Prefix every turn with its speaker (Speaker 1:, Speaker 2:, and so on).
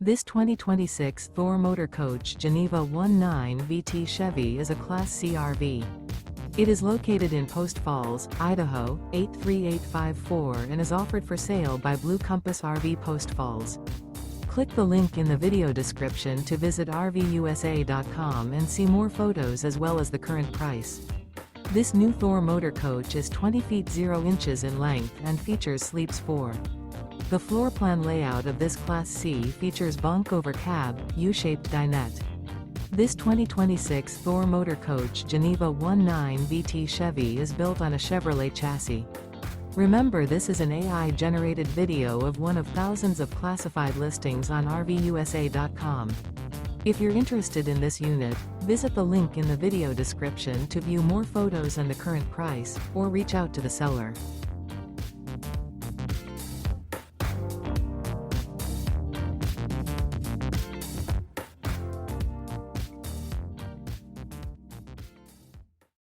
Speaker 1: This 2026 Thor Motor Coach Geneva 19 VT Chevy is a Class C RV. It is located in Post Falls, Idaho, 83854 and is offered for sale by Blue Compass RV Post Falls. Click the link in the video description to visit RVUSA.com and see more photos as well as the current price. This new Thor Motor Coach is 20 feet 0 inches in length and features sleeps 4. The floor plan layout of this Class C features Bunk Over Cab, U-shaped dinette. This 2026 Thor Motor Coach Geneva 19 VT Chevy is built on a Chevrolet chassis. Remember, this is an AI-generated video of one of thousands of classified listings on RVUSA.com. If you're interested in this unit, visit the link in the video description to view more photos and the current price, or reach out to the seller.